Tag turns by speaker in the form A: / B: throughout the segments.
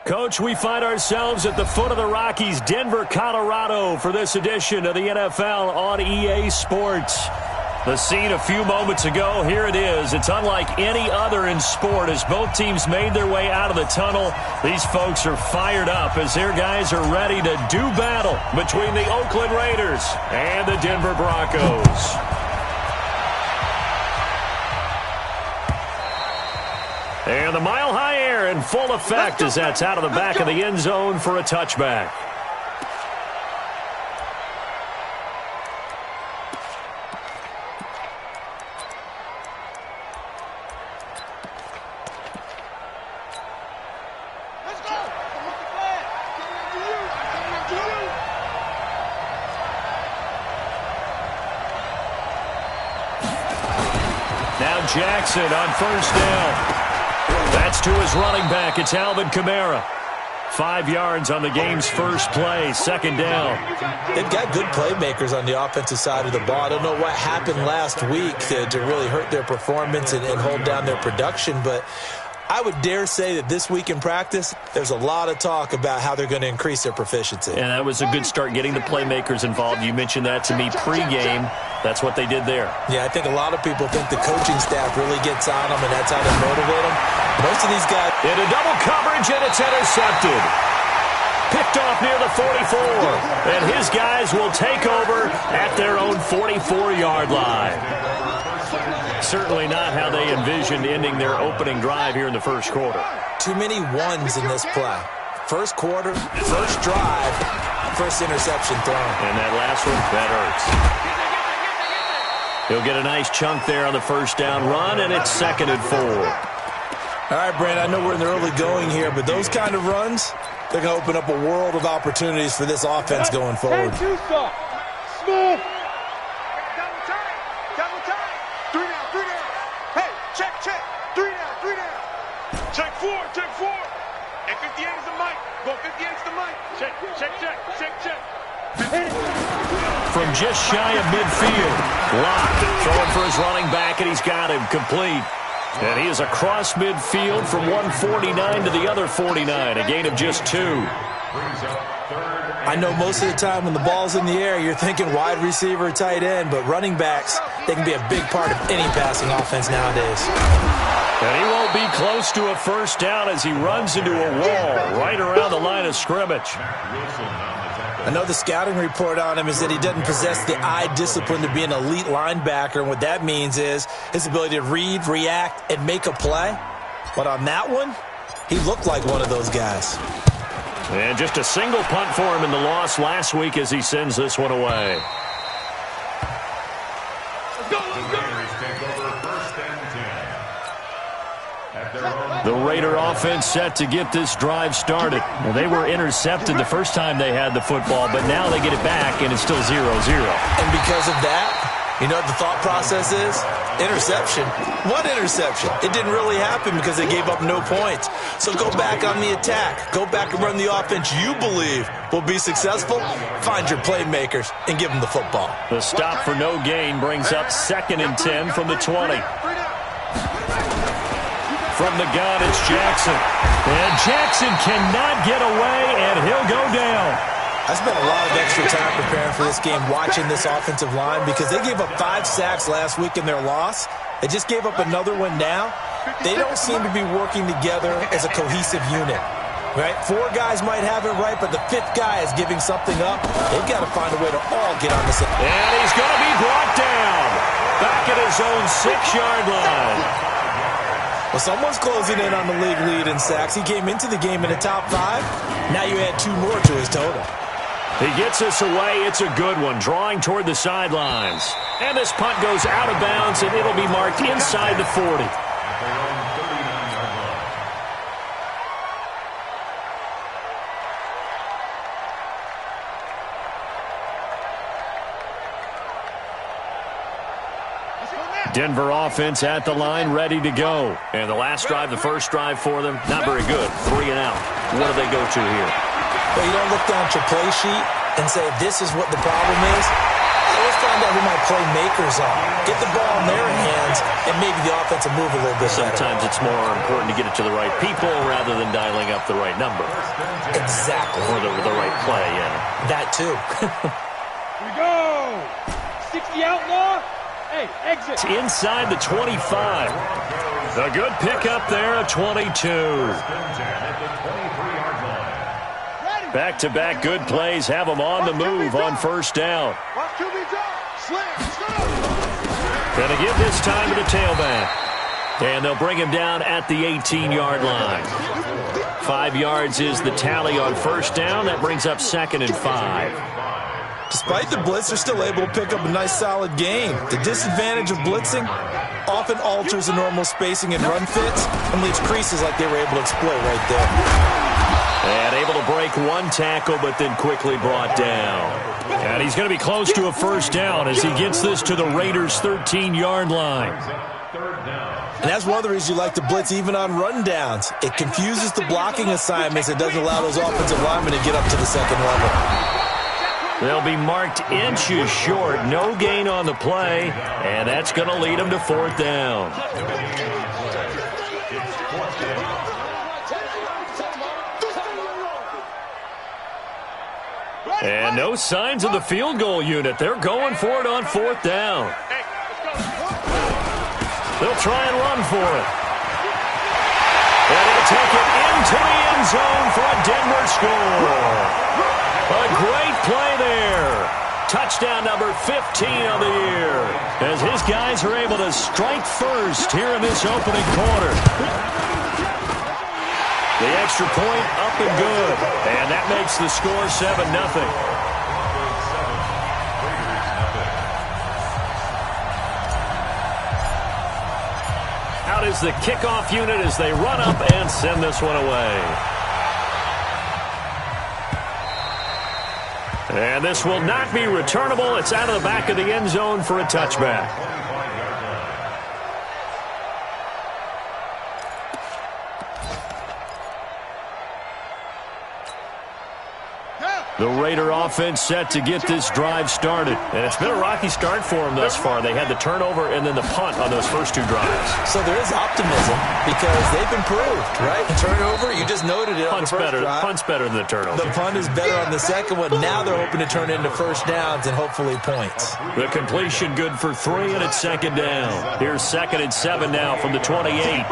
A: Coach, we find ourselves at the foot of the Rockies, Denver, Colorado, for this edition of the NFL on EA Sports. The scene a few moments ago, here it is. It's unlike any other in sport as both teams made their way out of the tunnel. These folks are fired up as their guys are ready to do battle between the Oakland Raiders and the Denver Broncos. And the mile-high air in full effect as that's out of the back of the end zone for a touchback. Now Jackson on first down. That's to his running back. It's Alvin Kamara. 5 yards on the game's first play. Second down.
B: They've got good playmakers on the offensive side of the ball. I don't know what happened last week to really hurt their performance and hold down their production, but I would dare say that this week in practice, there's a lot of talk about how they're going to increase their proficiency.
A: And that was a good start getting the playmakers involved. You mentioned that to me pregame. That's what they did there.
B: Yeah, I think a lot of people think the coaching staff really gets on them, and that's how they motivate them. Most of these guys...
A: Into double coverage, and it's intercepted. Picked off near the 44. And his guys will take over at their own 44-yard line. Certainly not how they envisioned ending their opening drive here in the first quarter.
B: Too many ones in this play. First quarter, first drive, first interception thrown.
A: And that last one, that hurts. He'll get a nice chunk there on the first down run, and it's 2nd and 4.
B: All right, Brandon, I know we're in the early going here, but those kind of runs, they're going to open up a world of opportunities for this offense going forward.
C: Hey, Tusa, smooth. Double time. 3 down. Hey, check. 3 down. Check 4. And 58 is the mic. Go 58 is the mic. Check.
A: From just shy of midfield. Locked. Throwing for his running back, and he's got him complete. And he is across midfield from 149 to the other 49. A gain of just 2.
B: I know most of the time when the ball's in the air, you're thinking wide receiver, tight end, but running backs, they can be a big part of any passing offense nowadays.
A: And he won't be close to a first down as he runs into a wall right around the line of scrimmage.
B: I know the scouting report on him is that he doesn't possess the eye discipline to be an elite linebacker, and what that means is his ability to read, react, and make a play. But on that one, he looked like one of those guys.
A: And just a single punt for him in the loss last week as he sends this one away. The Raider offense set to get this drive started. Well, they were intercepted the first time they had the football, but now they get it back, and it's still 0-0.
B: And because of that, you know what the thought process is? Interception. What interception? It didn't really happen because they gave up no points. So go back on the attack. Go back and run the offense you believe will be successful. Find your playmakers and give them the football.
A: The stop for no gain brings up 2nd and 10 from the 20. From the gun, it's Jackson. And Jackson cannot get away, and he'll go down.
B: I spent a lot of extra time preparing for this game, watching this offensive line, because they gave up 5 sacks last week in their loss. They just gave up another one now. They don't seem to be working together as a cohesive unit. Right? 4 guys might have it right, but the 5th guy is giving something up. They've got to find a way to all get on this.
A: And he's going to be brought down. Back at his own 6-yard line.
B: Well, someone's closing in on the league lead in sacks. He came into the game in the top 5. Now you add 2 more to his total.
A: He gets us away. It's a good one, drawing toward the sidelines. And this punt goes out of bounds, and it'll be marked inside the 40. Denver offense at the line, ready to go. And the last drive, the first drive for them, not very good. 3 and out. What do they go to here?
B: Well, you don't look down at your play sheet and say, this is what the problem is. Let's find out who my playmakers are. Get the ball in their hands, and maybe the offense will move a little bit better.
A: Sometimes it's more important to get it to the right people rather than dialing up up the right number.
B: Exactly.
A: Or the right play, yeah.
B: That too.
C: Here we go. 60 outlaw. Hey, exit.
A: Inside the 25. A good pickup there at 22. Back-to-back good plays have them on the move on first down. Going to give this time to the tailback. And they'll bring him down at the 18-yard line. 5 yards is the tally on first down. That brings up 2nd and 5.
B: Despite the blitz, they're still able to pick up a nice, solid gain. The disadvantage of blitzing often alters the normal spacing and run fits and leaves creases like they were able to exploit right there.
A: And able to break one tackle, but then quickly brought down. And he's going to be close to a first down as he gets this to the Raiders' 13-yard line.
B: And that's one of the reasons you like to blitz even on run downs. It confuses the blocking assignments. It doesn't allow those offensive linemen to get up to the second level.
A: They'll be marked inches short. No gain on the play, and that's going to lead them to 4th down. And no signs of the field goal unit. They're going for it on 4th down. They'll try and run for it. And they'll take it into the end zone for a Denver score. A great play there. Touchdown number 15 of the year. As his guys are able to strike first here in this opening quarter. The extra point up and good. And that makes the score 7-0. Out is the kickoff unit as they run up and send this one away. And this will not be returnable. It's out of the back of the end zone for a touchback. The Raider offense set to get this drive started. And it's been a rocky start for them thus far. They had the turnover and then the punt on those first 2 drives.
B: So there is optimism because they've improved, right? Turnover, you just noted it on the first drive.
A: Punt's better than the turnover.
B: The punt is better on the second one. Now they're hoping to turn into first downs and hopefully points.
A: The completion good for 3, and it's 2nd down. Here's 2nd and 7 now from the 28.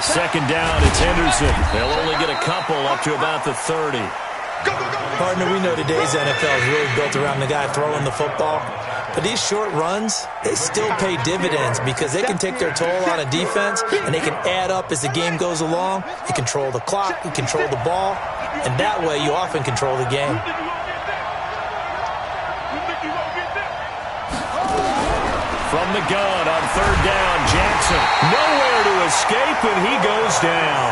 A: 2nd down, it's Henderson. They'll only get a couple up to about the 30.
B: Partner, we know today's NFL is really built around the guy throwing the football. But these short runs, they still pay dividends because they can take their toll on a defense and they can add up as the game goes along. You control the clock, you control the ball, and that way you often control the game.
A: From the gun on 3rd down, Jackson. Nowhere to escape, and he goes down.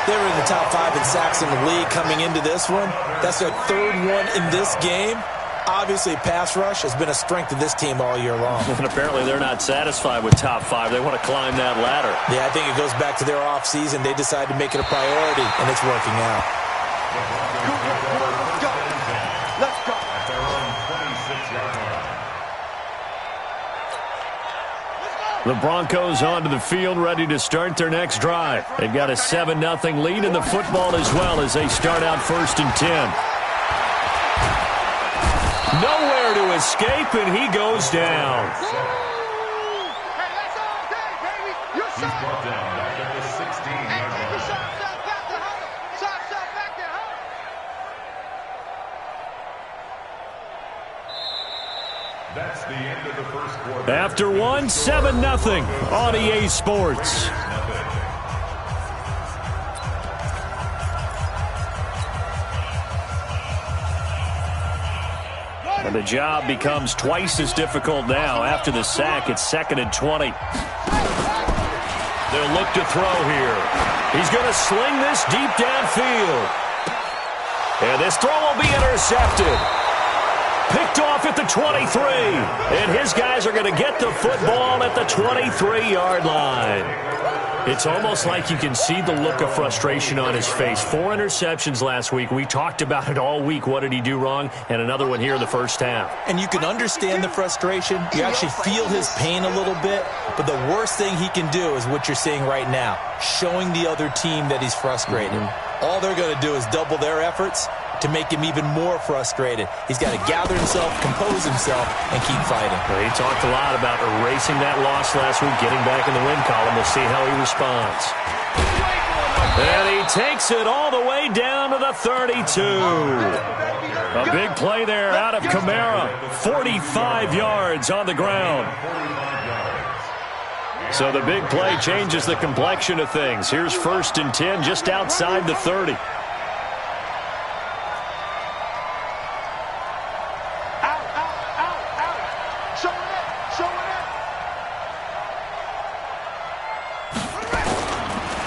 B: They were in the top 5 in sacks in the league coming into this one. That's their 3rd one in this game. Obviously, pass rush has been a strength of this team all year long.
A: And apparently they're not satisfied with top 5. They want to climb that ladder.
B: Yeah, I think it goes back to their offseason. They decided to make it a priority, and it's working out.
C: Let's go.
A: The Broncos onto the field, ready to start their next drive. They've got a 7-0 lead in the football as well as they start out 1st and 10. Nowhere to escape, and he goes down.
D: That's the end of the first quarter.
A: After one, 7-0 on EA Sports. And the job becomes twice as difficult now. After the sack, it's 2nd and 20. They'll look to throw here. He's going to sling this deep downfield. And this throw will be intercepted. Picked off at the 23. And his guys are going to get the football at the 23-yard line. It's almost like you can see the look of frustration on his face. 4 interceptions last week. We talked about it all week. What did he do wrong? And another one here in the first half.
B: And you can understand the frustration. You actually feel his pain a little bit. But the worst thing he can do is what you're seeing right now, showing the other team that he's frustrated. All they're going to do is double their efforts to make him even more frustrated. He's got to gather himself, compose himself, and keep fighting.
A: Well, he talked a lot about erasing that loss last week, getting back in the win column. We'll see how he responds. And he takes it all the way down to the 32. A big play there out of Kamara. 45 yards on the ground. So the big play changes the complexion of things. Here's 1st and 10 just outside the 30.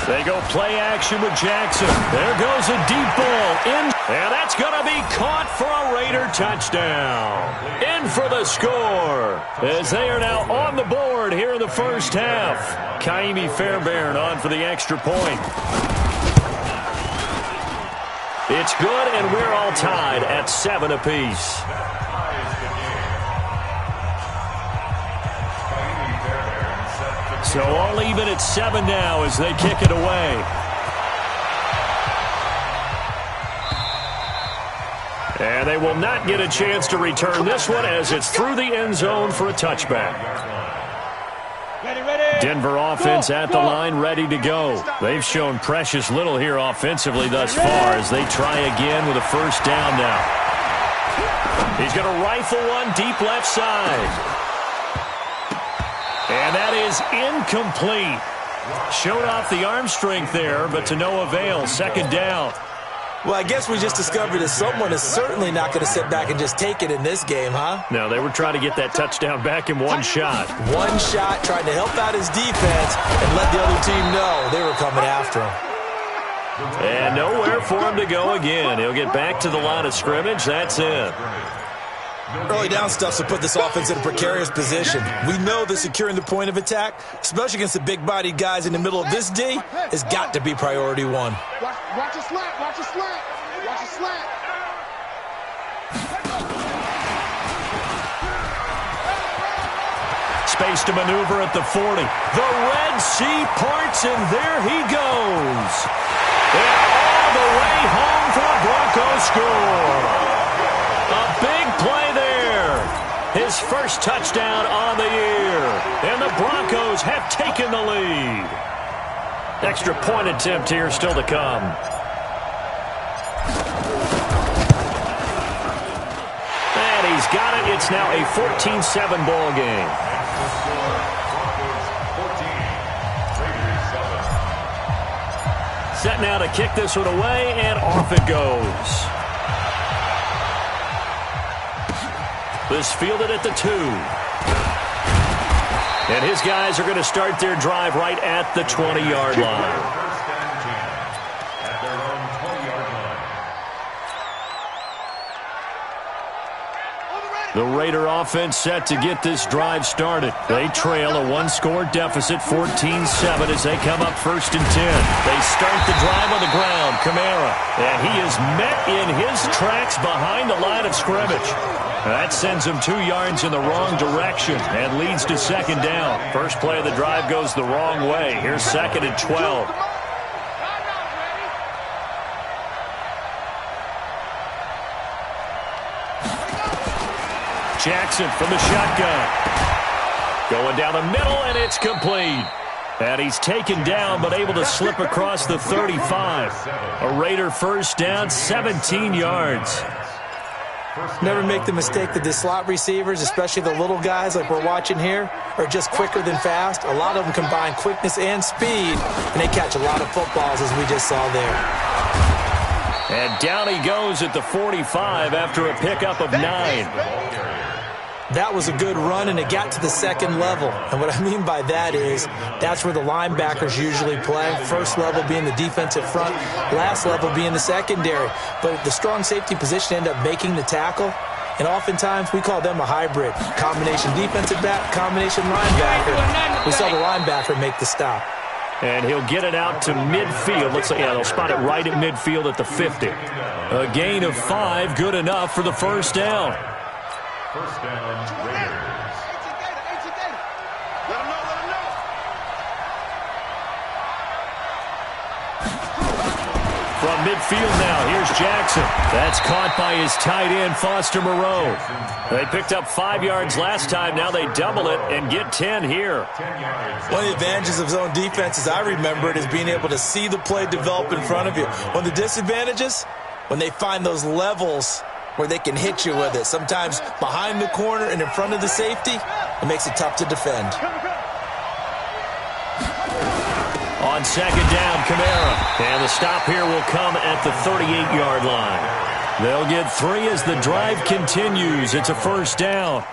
A: They go play action with Jackson. There goes a deep ball in. And that's going to be caught for a Raider touchdown. In for the score as they are now on the board here in the first half. Kaimi Fairbairn on for the extra point. It's good, and we're all tied at 7 apiece. So all even at 7 now as they kick it away. And they will not get a chance to return this one as it's through the end zone for a touchback. Denver offense at the line, ready to go. They've shown precious little here offensively thus far as they try again with a first down now. He's going to rifle one deep left side. And that is incomplete. Showed off the arm strength there, but to no avail. 2nd down.
B: Well, I guess we just discovered that someone is certainly not going to sit back and just take it in this game, huh?
A: No, they were trying to get that touchdown back in one shot.
B: One shot, trying to help out his defense and let the other team know they were coming after him.
A: And nowhere for him to go again. He'll get back to the line of scrimmage. That's it.
B: Early down stuff to put this offense in a precarious position. We know that securing the point of attack, especially against the big-bodied guys in the middle of this D, has got to be priority one.
C: Watch a slant, watch a slant, watch a slant.
A: Space to maneuver at the 40. The Red Sea parts, and there he goes. And all the way home for a Broncos score. A big play there. His first touchdown on the year. And the Broncos have taken the lead. Extra point attempt here still to come. And he's got it. It's now a 14-7 ball game. Set now to kick this one away, and off it goes. This fielded at the 2. And his guys are going to start their drive right at the 20-yard line. The Raider offense set to get this drive started. They trail a 1-score deficit, 14-7, as they come up 1st and 10. They start the drive on the ground. Kamara. And he is met in his tracks behind the line of scrimmage. That sends him 2 yards in the wrong direction and leads to 2nd down. First play of the drive goes the wrong way. Here's 2nd and 12. Jackson from the shotgun. Going down the middle, and it's complete. And he's taken down, but able to slip across the 35. A Raider first down, 17 yards.
B: Never make the mistake that the slot receivers, especially the little guys like we're watching here, are just quicker than fast. A lot of them combine quickness and speed, and they catch a lot of footballs, as we just saw there.
A: And down he goes at the 45 after a pickup of 9.
B: That was a good run, and it got to the 2nd level. And what I mean by that is that's where the linebackers usually play. First level being the defensive front, last level being the secondary. But the strong safety position ended up making the tackle. And oftentimes we call them a hybrid. Combination defensive back, combination linebacker. We saw the linebacker make the stop.
A: And he'll get it out to midfield. Let's say, yeah, they'll spot it right at midfield at the 50. A gain of 5, good enough for the first down.
C: First down, Raiders.
A: From midfield now, here's Jackson. That's caught by his tight end, Foster Moreau. They picked up 5 yards last time. Now they double it and get 10 here.
B: One of the advantages of zone defense, as I remember it, is being able to see the play develop in front of you. One of the disadvantages, when they find those levels where they can hit you with it. Sometimes behind the corner and in front of the safety, it makes it tough to defend.
A: On second down, Kamara. And the stop here will come at the 38-yard line. They'll get 3 as the drive continues. It's a first down.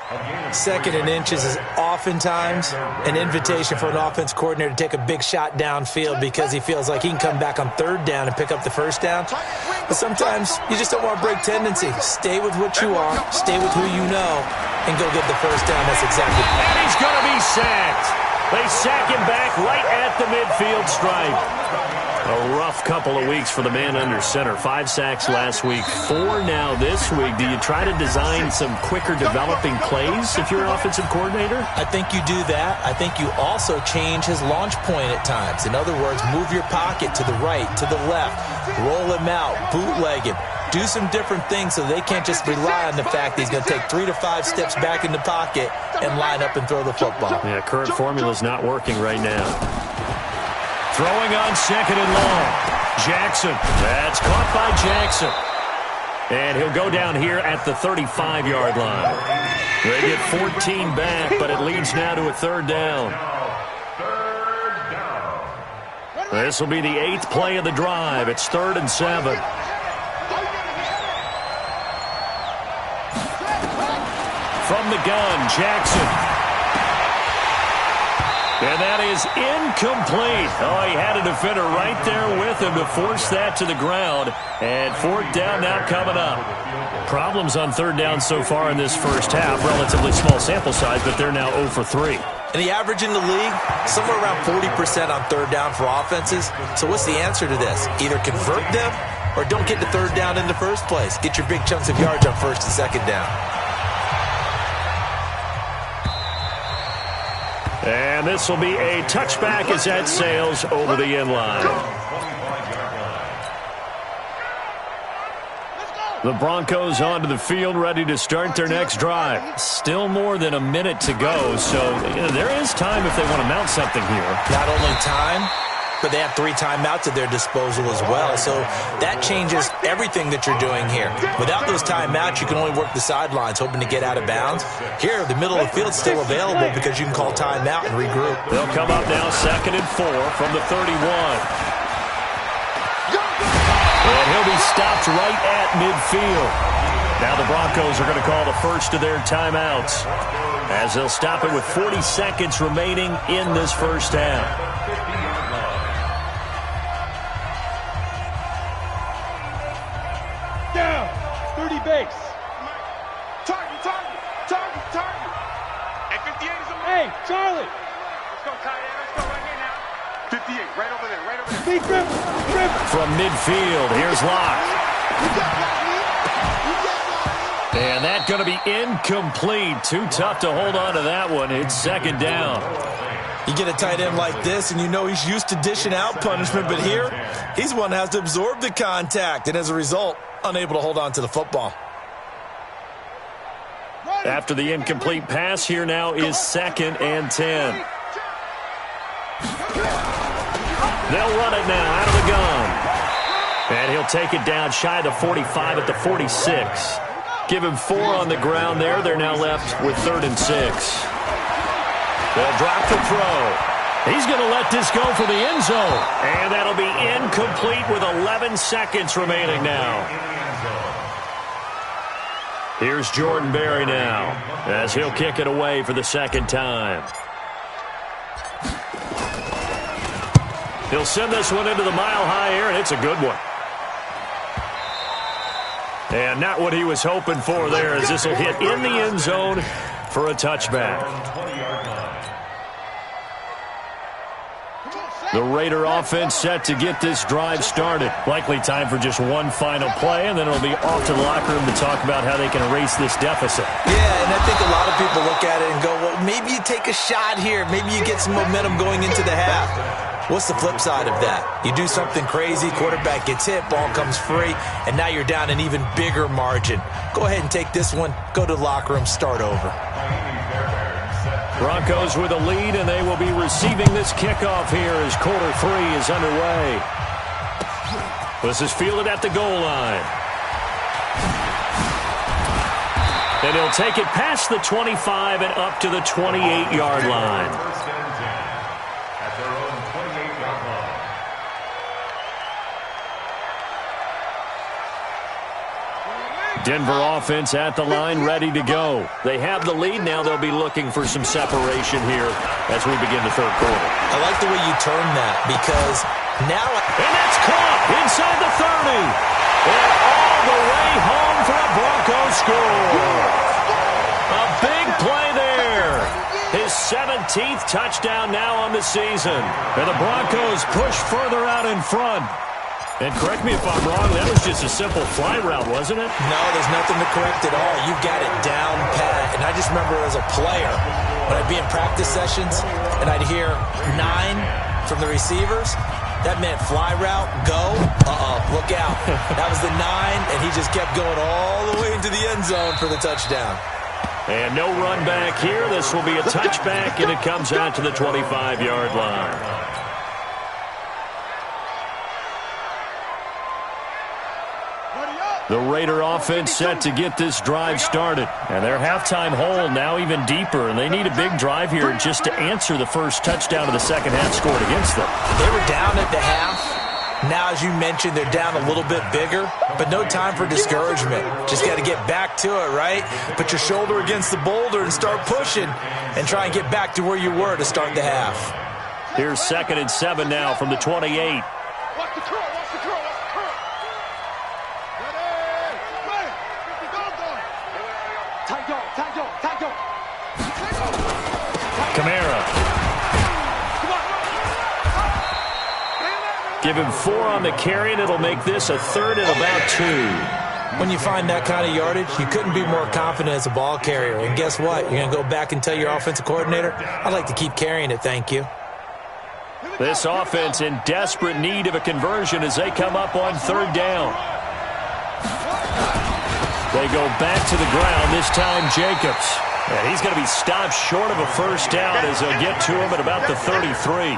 B: Second and inches is oftentimes an invitation for an offense coordinator to take a big shot downfield because he feels like he can come back on third down and pick up the first down. But sometimes you just don't want to break tendency. Stay with what you are, stay with who you know, and go get the first down. That's exactly.
A: And he's going to be sacked. They sack him back right at the midfield stripe. A rough couple of weeks for the man under center. 5 sacks last week, 4 now this week. Do you try to design some quicker developing plays if you're an offensive coordinator?
B: I think you do that. I think you also change his launch point at times. In other words, move your pocket to the right, to the left, roll him out, bootleg him. Do some different things so they can't just rely on the fact that he's going to take 3 to 5 steps back in the pocket and line up and throw the football.
A: Yeah, current formula's not working right now. Throwing on second and long. Jackson. That's caught by Jackson. And he'll go down here at the 35-yard line. They get 14 back, but it leads now to a third down. This will be the 8th play of the drive. It's 3rd and 7. From the gun, Jackson. And that is incomplete. Oh, he had a defender right there with him to force that to the ground. And 4th down now coming up. Problems on 3rd down so far in this first half. Relatively small sample size, but they're now 0 for 3.
B: And the average in the league, somewhere around 40% on 3rd down for offenses. So what's the answer to this? Either convert them or don't get the 3rd down in the first place. Get your big chunks of yards on 1st and 2nd down.
A: And this will be a touchback as that sails over the end line. The Broncos onto the field, ready to start their next drive. Still more than a minute to go, so there is time if they want to mount something here.
B: Not only time, but they have 3 timeouts at their disposal as well. So that changes everything that you're doing here. Without those timeouts, you can only work the sidelines, hoping to get out of bounds. Here, the middle of the field's still available because you can call timeout and regroup.
A: They'll come up now 2nd and 4 from the 31. And he'll be stopped right at midfield. Now the Broncos are going to call the first of their timeouts as they'll stop it with 40 seconds remaining in this first half.
C: Down, 30 base. Target, target, target, target. And 58 is a man. Hey, Charlie. Let's go, tight end. Let's go right here now. 58, right over there, right over there. Speed grip, grip.
A: From midfield, here's Locke. And that's going to be incomplete. Too tough to hold on to that one. It's 2nd down.
B: You get a tight end like this, and you know he's used to dishing out punishment, but here, he's one that has to absorb the contact, and as a result, unable to hold on to the football.
A: After the incomplete pass, here now is 2nd and 10. They'll run it now out of the gun. And he'll take it down shy of the 45 at the 46. Give him 4 on the ground there. They're now left with 3rd and 6. They'll drop the throw. He's going to let this go for the end zone. And that'll be incomplete with 11 seconds remaining now. Here's Jordan Berry now as he'll kick it away for the 2nd time. He'll send this one into the mile-high air, and it's a good one. And not what he was hoping for there, as this will hit in the end zone for a touchback. The Raider offense set to get this drive started. Likely time for just one final play, and then it'll be off to the locker room to talk about how they can erase this deficit.
B: Yeah, and I think a lot of people look at it and go, well, maybe you take a shot here. Maybe you get some momentum going into the half. What's the flip side of that? You do something crazy, quarterback gets hit, ball comes free, and now you're down an even bigger margin. Go ahead and take this one, go to the locker room, start over.
A: Broncos with a lead, and they will be receiving this kickoff here as quarter 3 is underway. This is fielded at the goal line. And he'll take it past the 25 and up to the 28-yard line. Denver offense at the line, ready to go. They have the lead. Now they'll be looking for some separation here as we begin the third quarter.
B: I like the way you turn that because now...
A: And that's caught inside the 30. And all the way home for a Broncos score. A big play there. His 17th touchdown now on the season. And the Broncos push further out in front. And correct me if I'm wrong, that was just a simple fly route, wasn't it?
B: No, there's nothing to correct at all. You've got it down pat. And I just remember as a player, when I'd be in practice sessions and I'd hear 9 from the receivers, that meant fly route, go, look out. That was the 9, and he just kept going all the way into the end zone for the touchdown.
A: And no run back here. This will be a touchback, and it comes out to the 25-yard line. The Raider offense set to get this drive started. And their halftime hole now even deeper. And they need a big drive here just to answer the first touchdown of the second half scored against them.
B: They were down at the half. Now, as you mentioned, they're down a little bit bigger. But no time for discouragement. Just got to get back to it, right? Put your shoulder against the boulder and start pushing. And try and get back to where you were to start the half.
A: Here's 2nd and 7 now from the 28.
C: Watch the curl, watch the curl, watch the curl.
A: Kamara. Give him 4 on the carry, and it'll make this a 3rd and about 2.
B: When you find that kind of yardage, you couldn't be more confident as a ball carrier. And guess what? You're going to go back and tell your offensive coordinator, I'd like to keep carrying it, thank you.
A: This offense in desperate need of a conversion as they come up on 3rd down. They go back to the ground, this time Jacobs. And he's going to be stopped short of a first down as they'll get to him at about the 33.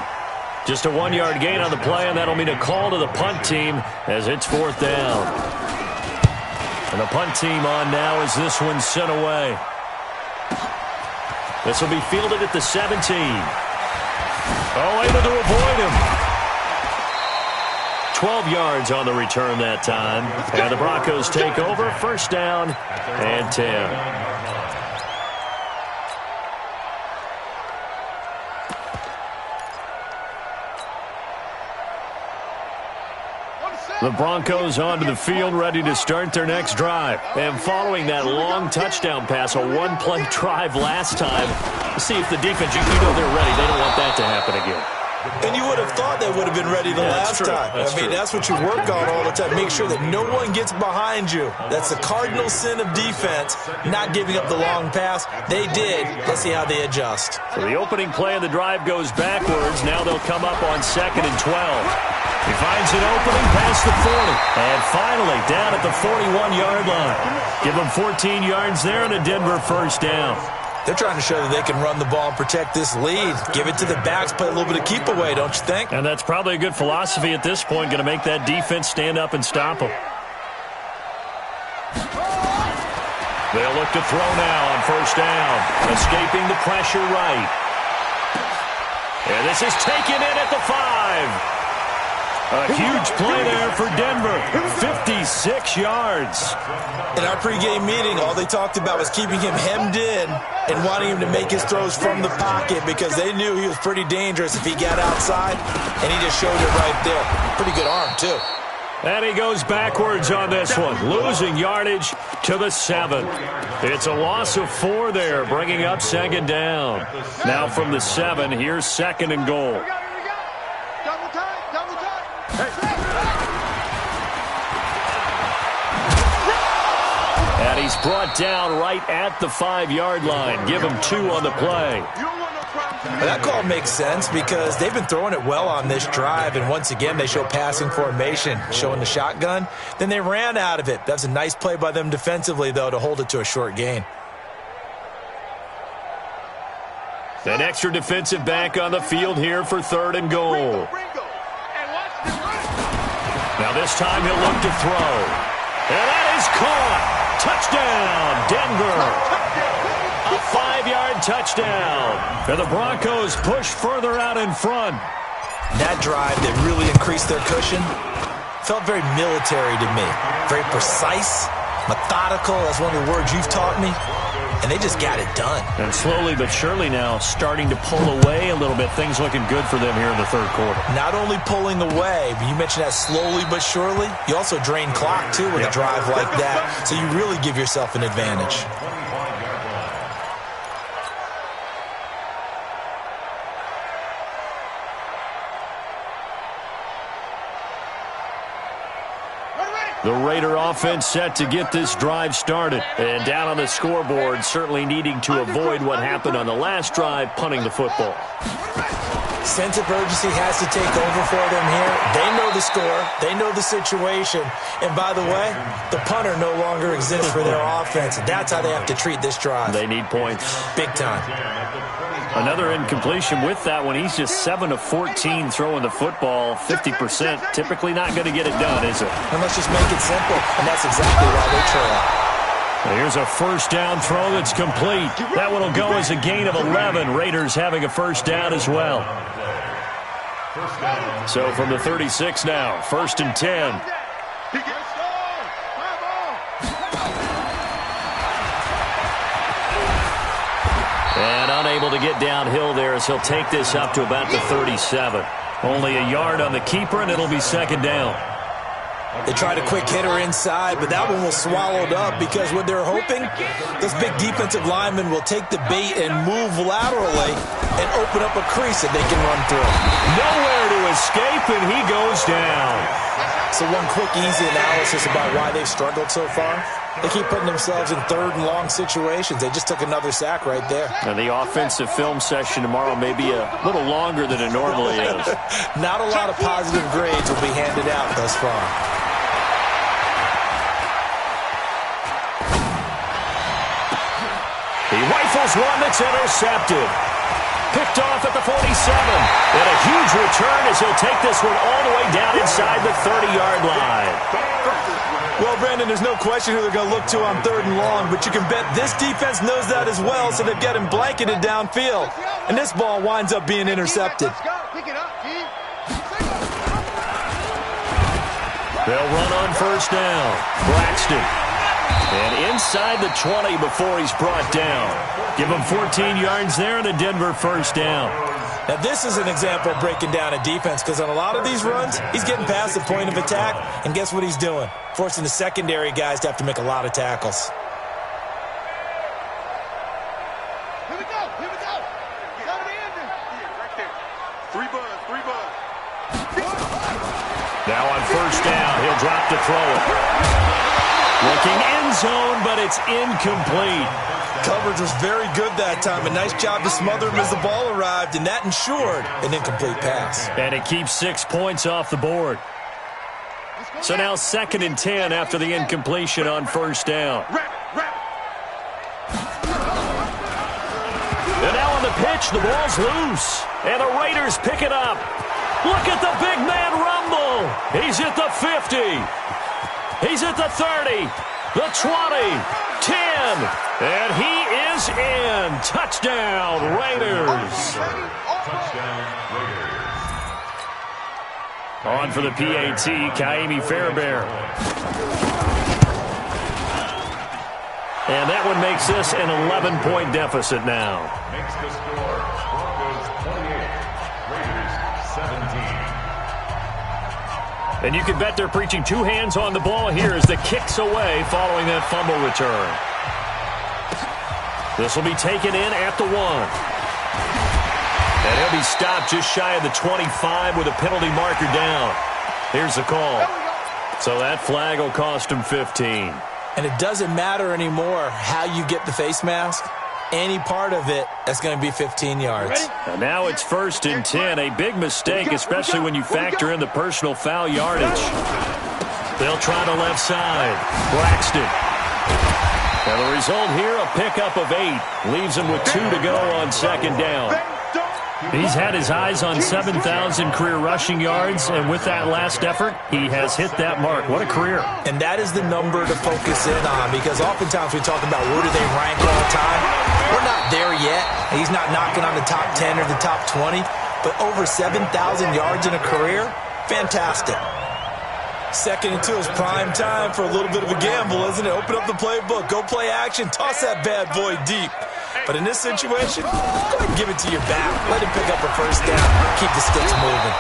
A: Just a 1-yard gain on the play, and that'll mean a call to the punt team as it's 4th down. And the punt team on now as this one's sent away. This will be fielded at the 17. Oh, able to avoid him. 12 yards on the return that time. And the Broncos take over, 1st down and 10. The Broncos onto the field, ready to start their next drive. And following that long touchdown pass, a 1-play drive last time, see if the defense, you know they're ready. They don't want that to happen again.
B: And you would have thought they would have been ready the last time. That's what you work on all the time. Make sure that no one gets behind you. That's the cardinal sin of defense, not giving up the long pass. They did. Let's see how they adjust.
A: So the opening play of the drive goes backwards. Now they'll come up on 2nd and 12. He finds an opening past the 40. And finally, down at the 41-yard line. Give them 14 yards there and a Denver 1st down.
B: They're trying to show that they can run the ball and protect this lead. Give it to the backs, play a little bit of keep away, don't you think?
A: And that's probably a good philosophy at this point, going to make that defense stand up and stop them. They'll look to throw now on 1st down. Escaping the pressure right. And this is taken in at the 5. A huge play there for Denver. 56 yards.
B: In our pregame meeting, all they talked about was keeping him hemmed in and wanting him to make his throws from the pocket because they knew he was pretty dangerous if he got outside, and he just showed it right there. Pretty good arm, too.
A: And he goes backwards on this one, losing yardage to the 7. It's a loss of 4 there, bringing up 2nd down. Now from the 7, here's 2nd and goal. And he's brought down right at the 5-yard line. Give him 2 on the play.
B: That call makes sense because they've been throwing it well on this drive, and once again they show passing formation, showing the shotgun. Then they ran out of it. That's a nice play by them defensively, though, to hold it to a short gain.
A: An extra defensive back on the field here for 3rd and goal. Now this time he'll look to throw. And that is caught. Touchdown, Denver. A 5-yard touchdown. And the Broncos push further out in front.
B: That drive that really increased their cushion felt very military to me. Very precise, methodical. That's one of the words you've taught me. And they just got it done.
A: And slowly but surely now starting to pull away a little bit. Things looking good for them here in the 3rd quarter.
B: Not only pulling away, but you mentioned that slowly but surely. You also drain clock, too, with a drive like that. So you really give yourself an advantage.
A: The Raider offense set to get this drive started. And down on the scoreboard, certainly needing to avoid what happened on the last drive, punting the football.
B: Sense of urgency has to take over for them here. They know the score. They know the situation. And by the way, the punter no longer exists for their offense. That's how they have to treat this drive.
A: They need points.
B: Big time.
A: Another incompletion with that one. He's just 7 of 14 throwing the football, 50%. Typically not going to get it done, is it?
B: And let's just make it simple, and that's exactly why they trail.
A: Here's a 1st down throw that's complete. That one will go as a gain of 11. Raiders having a 1st down as well. So from the 36 now, 1st and 10. And unable to get downhill there as he'll take this up to about the 37. Only a yard on the keeper, and it'll be 2nd down.
B: They tried a quick hitter inside, but that one was swallowed up because what they're hoping, this big defensive lineman will take the bait and move laterally and open up a crease that they can run through.
A: Nowhere to escape, and he goes down.
B: So one quick, easy analysis about why they've struggled so far. They keep putting themselves in 3rd and long situations. They just took another sack right there.
A: And the offensive film session tomorrow may be a little longer than it normally is.
B: Not a lot of positive grades will be handed out thus far.
A: He rifles one that's intercepted. Picked off at the 47. And a huge return as he'll take this one all the way down inside the 30-yard line.
B: Well, Brandon, there's no question who they're going to look to on 3rd and long, but you can bet this defense knows that as well, so they've got him blanketed downfield. And this ball winds up being intercepted.
A: They'll run on 1st down. Braxton. And inside the 20 before he's brought down. Give him 14 yards there and a Denver 1st down.
B: Now, this is an example of breaking down a defense because on a lot of these runs, he's getting past the point of attack, and guess what he's doing? Forcing the secondary guys to have to make a lot of tackles.
C: Here we go. Here we go. Got it in there. Right there. 3 buzz.
A: Now on 1st down, he'll drop to throw it. Looking end zone, but it's incomplete.
B: Coverage was very good that time. A nice job to smother him as the ball arrived, and that ensured an incomplete pass.
A: And it keeps 6 points off the board. So now 2nd and 10 after the incompletion on 1st down. And now on the pitch, the ball's loose. And the Raiders pick it up. Look at the big man rumble. He's at the 50. He's at the 30, the 20, 10, and he is in. Touchdown, Raiders. On for the PAT, Kaimi Fairbairn. And that one makes this an 11-point deficit now.
D: Makes the score Broncos 28, Raiders 17.
A: And you can bet they're preaching 2 hands on the ball here as the kick's away following that fumble return. This will be taken in at the 1. And he'll be stopped just shy of the 25 with a penalty marker down. Here's the call. So that flag will cost him 15.
B: And it doesn't matter anymore how you get the face mask. Any part of it, that's going to be 15 yards.
A: And now it's 1st and 10. A big mistake, especially when you factor in the personal foul yardage. They'll try the left side. Braxton. And the result here, a pickup of 8. Leaves him with 2 to go on 2nd down. He's had his eyes on 7,000 career rushing yards, and with that last effort, he has hit that mark. What a career.
B: And that is the number to focus in on, because oftentimes we talk about where do they rank all time. We're not there yet. He's not knocking on the top 10 or the top 20, but over 7,000 yards in a career, fantastic. 2nd and 2 is prime time for a little bit of a gamble, isn't it? Open up the playbook, go play action, toss that bad boy deep. But in this situation, go ahead and give it to your back. Let him pick up a 1st down. Keep the sticks moving.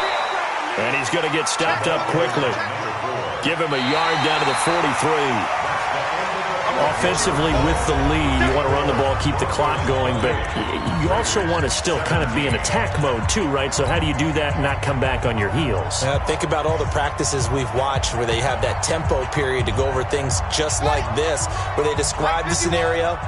A: And he's going to get stopped up quickly. Give him a yard down to the 43. Offensively with the lead, you want to run the ball, keep the clock going, but you also want to still kind of be in attack mode too, right? So how do you do that and not come back on your heels?
B: Think about all the practices we've watched where they have that tempo period to go over things just like this, where they describe the scenario,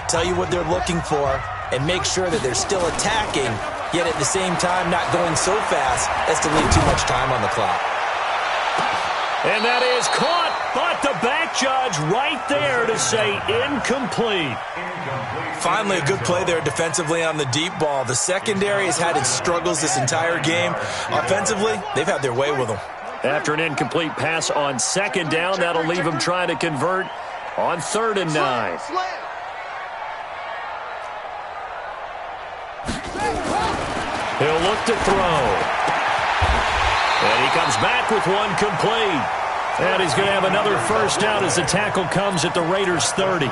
B: tell you what they're looking for, and make sure that they're still attacking, yet at the same time not going so fast as to leave too much time on the clock.
A: And that is caught, but the back judge right there to say incomplete.
B: Finally, a good play there defensively on the deep ball. The secondary has had its struggles this entire game. Offensively, they've had their way with them.
A: After an incomplete pass on 2nd down, that'll leave him trying to convert on 3rd and 9. He'll look to throw. And he comes back with one complete. And he's going to have another 1st down as the tackle comes at the Raiders' 30.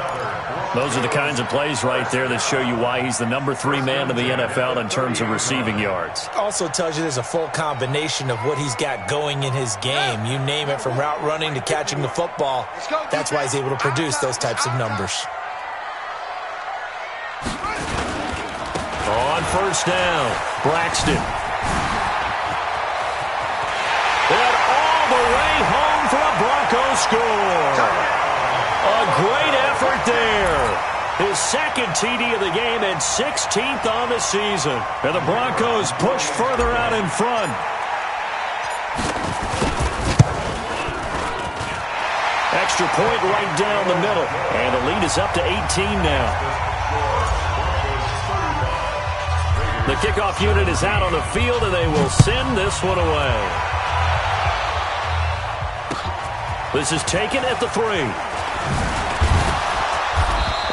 A: Those are the kinds of plays right there that show you why he's the number 3 man in the NFL in terms of receiving yards.
B: Also tells you there's a full combination of what he's got going in his game. You name it, from route running to catching the football. That's why he's able to produce those types of numbers.
A: On 1st down, Braxton. And all the way home for a Broncos score. A great effort there. His 2nd TD of the game and 16th on the season. And the Broncos push further out in front. Extra point right down the middle. And the lead is up to 18 now. The kickoff unit is out on the field, and they will send this one away. This is taken at the 3.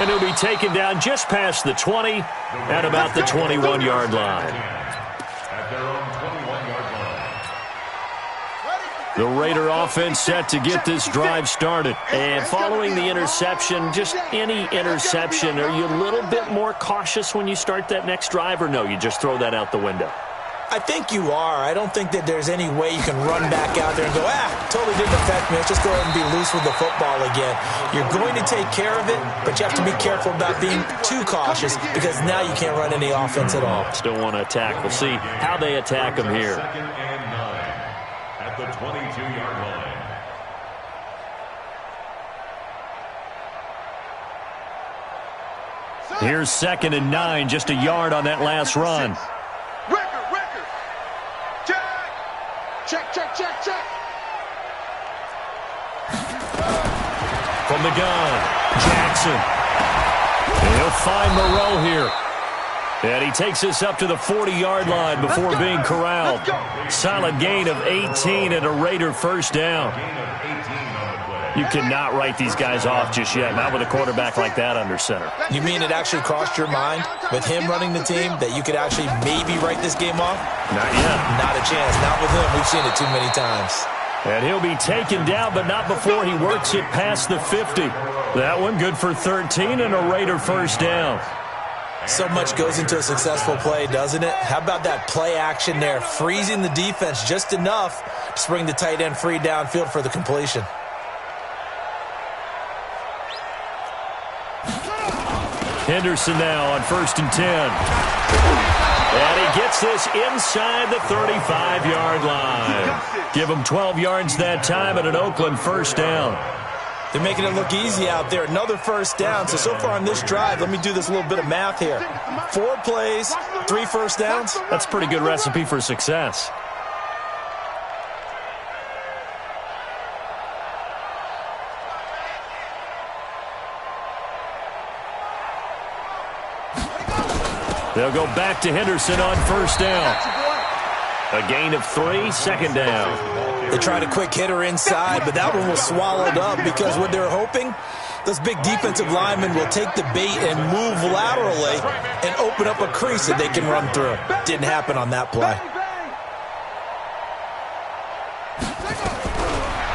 A: And he'll be taken down just past the 20 at about the 21-yard line.
D: At their own 21-yard line.
A: The Raider offense set to get this drive started. And following the interception, just any interception, are you a little bit more cautious when you start that next drive, or no, you just throw that out the window?
B: I think you are. I don't think that there's any way you can run back out there and go, totally didn't affect me. Let's just go ahead and be loose with the football again. You're going to take care of it, but you have to be careful about being too cautious, because now you can't run any offense at all.
A: Still want to attack. We'll see how they attack him here.
D: 2nd and 9 at the 22-yard line.
A: Here's 2nd and 9, just a yard on that last run.
C: Check.
A: From the gun, Jackson. And he'll find Moreau here. And he takes us up to the 40-yard line before being corralled. Solid gain of 18 and a Raider 1st down. You cannot write these guys off just yet, not with a quarterback like that under center.
B: You mean it actually crossed your mind with him running the team that you could actually maybe write this game off?
A: Not yet.
B: Not a chance. Not with him. We've seen it too many times.
A: And he'll be taken down, but not before he works it past the 50. That one good for 13 and a Raider 1st down.
B: So much goes into a successful play, doesn't it? How about that play action there, freezing the defense just enough to bring the tight end free downfield for the completion.
A: Henderson now on 1st and 10. And he gets this inside the 35-yard line. Give him 12 yards that time and an Oakland first down.
B: They're making it look easy out there. Another first down. So far on this drive, let me do this little bit of math here. 4 plays, 3 first downs.
A: That's a pretty good recipe for success. They'll go back to Henderson on first down. A gain of 3, second down.
B: They tried a quick hitter inside, but that one was swallowed up because what they're hoping, those big defensive linemen will take the bait and move laterally and open up a crease that they can run through. Didn't happen on that play.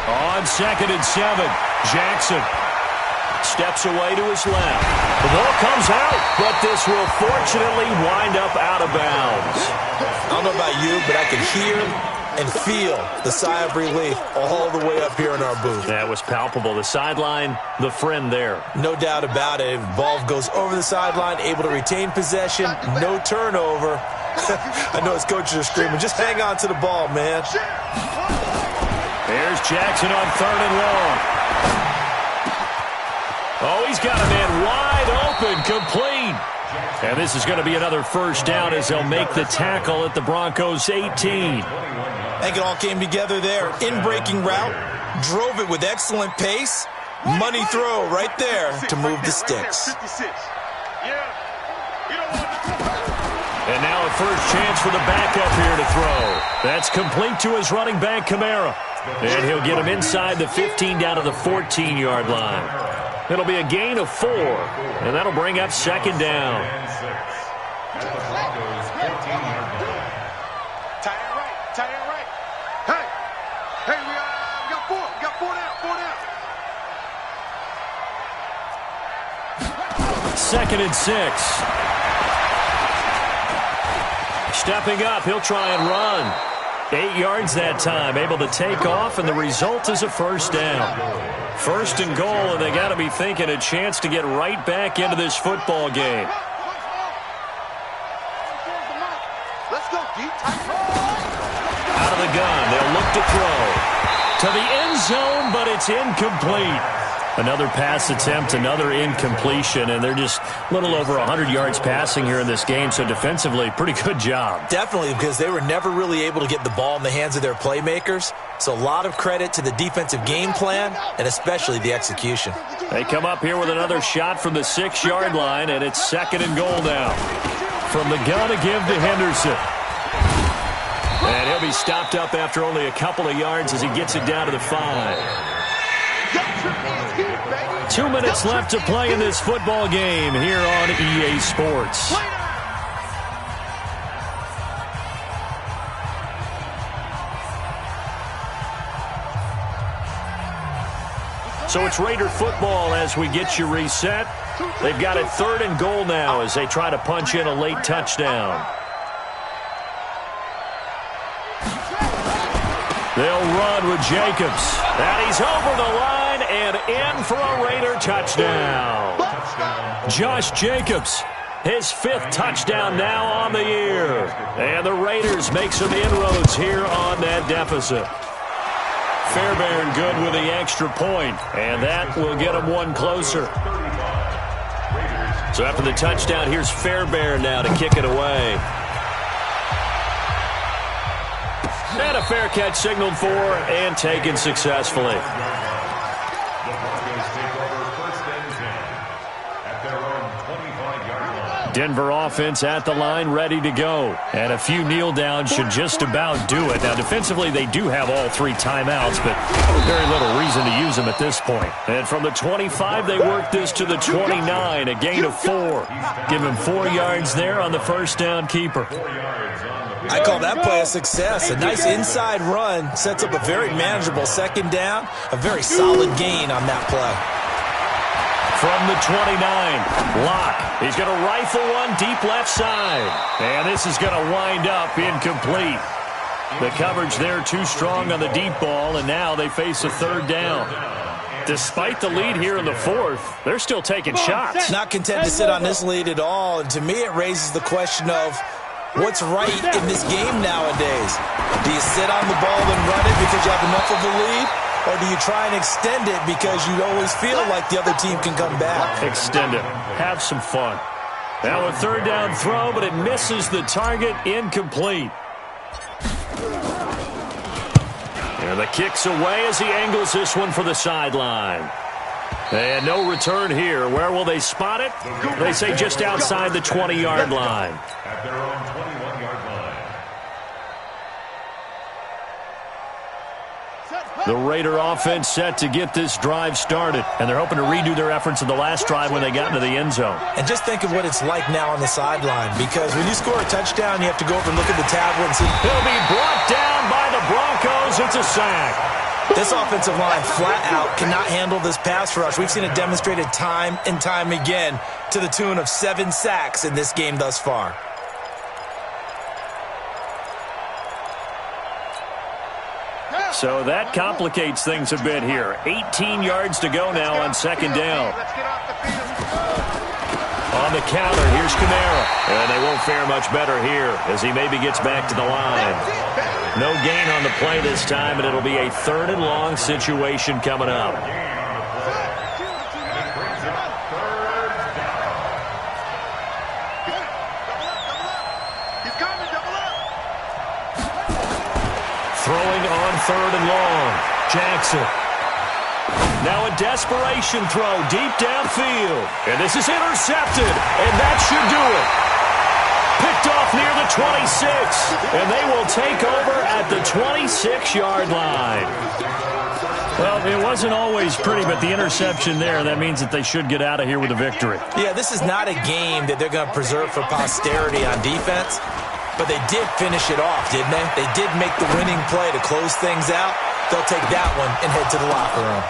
A: On 2nd and 7, Jackson steps away to his left. The ball comes out, but this will fortunately wind up out of bounds.
B: I don't know about you, but I can hear and feel the sigh of relief all the way up here in our booth.
A: That was palpable. The sideline, the friend there.
B: No doubt about it. Ball goes over the sideline, able to retain possession, no turnover. I know his coaches are screaming, just hang on to the ball, man.
A: There's Jackson on 3rd and long. Oh, he's got a man wide open, complete. And this is going to be another first down as they'll make the tackle at the Broncos' 18.
B: I think it all came together there. In-breaking route, drove it with excellent pace. Money throw right there to move the sticks.
A: And now a first chance for the backup here to throw. That's complete to his running back, Kamara. And he'll get him inside the 15 down to the 14-yard line. It'll be a gain of 4, and that'll bring up second down.
C: Tight end right. Hey, we got 4. We got 4 down.
A: 2nd and 6. Stepping up, he'll try and run. 8 yards that time, able to take off, and the result is a first down. 1st and goal, and they got to be thinking a chance to get right back into this football game.
C: Let's go, deep.
A: Out of the gun, they'll look to throw. To the end zone, but it's incomplete. Another pass attempt, another incompletion, and they're just a little over 100 yards passing here in this game, so defensively, pretty good job.
B: Definitely, because they were never really able to get the ball in the hands of their playmakers. So a lot of credit to the defensive game plan, and especially the execution.
A: They come up here with another shot from the 6-yard line, and it's 2nd and goal now. From the gun to give to Henderson. And he'll be stopped up after only a couple of yards as he gets it down to the 5. 2 minutes left to play in this football game here on EA Sports. So it's Raider football as we get you reset. They've got it 3rd and goal now as they try to punch in a late touchdown. They'll run with Jacobs. And he's over the line and in for a Raider touchdown. Josh Jacobs, his 5th touchdown now on the year. And the Raiders make some inroads here on that deficit. Fairbairn good with the extra point, and that will get them one closer. So after the touchdown, here's Fairbairn now to kick it away. And a fair catch signaled for and taken successfully. Denver offense at the line, ready to go. And a few kneel downs should just about do it. Now, defensively, they do have all 3 timeouts, but very little reason to use them at this point. And from the 25, they work this to the 29, a gain of 4. Give him 4 yards there on the first down keeper.
B: I call that play a success. A nice inside run sets up a very manageable second down. A very solid gain on that play.
A: From the 29, Locke. He's going to rifle one deep left side. And this is going to wind up incomplete. The coverage there too strong on the deep ball, and now they face a 3rd down. Despite the lead here in the 4th, they're still taking shots.
B: Not content to sit on this lead at all, and to me it raises the question of, What's right in this game nowadays? Do you sit on the ball and run it because you have enough of a lead? Or do you try and extend it because you always feel like the other team can come back?
A: Extend it. Have some fun. Now a third down throw, but it misses the target. Incomplete. And the kick's away as he angles this one for the sideline. And no return here. Where will they spot it? They say just outside the 20-yard line.
D: At their own 21-yard line.
A: The Raider offense set to get this drive started. And they're hoping to redo their efforts in the last drive when they got into the end zone.
B: And just think of what it's like now on the sideline. Because when you score a touchdown, you have to go over and look at the tablet and see.
A: He'll be brought down by the Broncos. It's a sack.
B: This offensive line flat out cannot handle this pass rush. We've seen it demonstrated time and time again to the tune of 7 sacks in this game thus far.
A: So that complicates things a bit here. 18 yards to go now on second down. On the counter, here's Kamara. And they won't fare much better here as he maybe gets back to the line. No gain on the play this time, and it'll be a 3rd and long situation coming up. Throwing on 3rd and long. Jackson. Now a desperation throw deep downfield. And this is intercepted, and that should do it. Picked off near the 26, and they will take over at the 26-yard line. Well, it wasn't always pretty, but the interception there, that means that they should get out of here with a victory.
B: Yeah, this is not a game that they're going to preserve for posterity on defense, but they did finish it off, didn't they? They did make the winning play to close things out. They'll take that one and head to the locker room.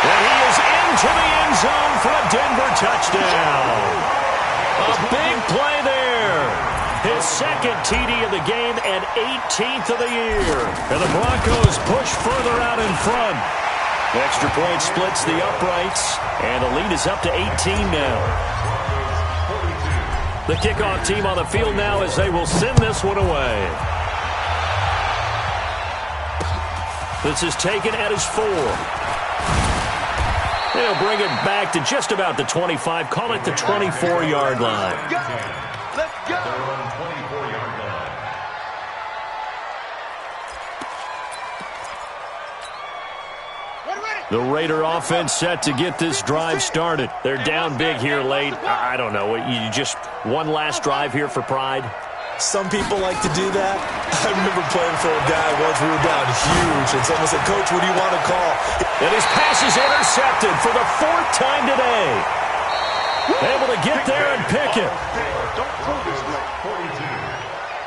A: And he is into the end zone for a Denver touchdown. A big play there. His second TD of the game and 18th of the year. And the Broncos push further out in front. The extra point splits the uprights, and the lead is up to 18 now. The kickoff team on the field now as they will send this one away. This is taken at his 4. They'll bring it back to just about the 25. Call it the 24-yard line.
C: Let's go.
A: The Raider offense set to get this drive started. They're down big here late. I don't know. You just one last drive here for pride?
B: Some people like to do that. I remember playing for a guy once. We were down huge, and someone said, "Coach, what do you want to call?"
A: And his pass is intercepted for the 4th time today. Able to get there and pick it.
C: Don't throw this way.
D: 42.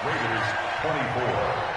D: Raiders 24.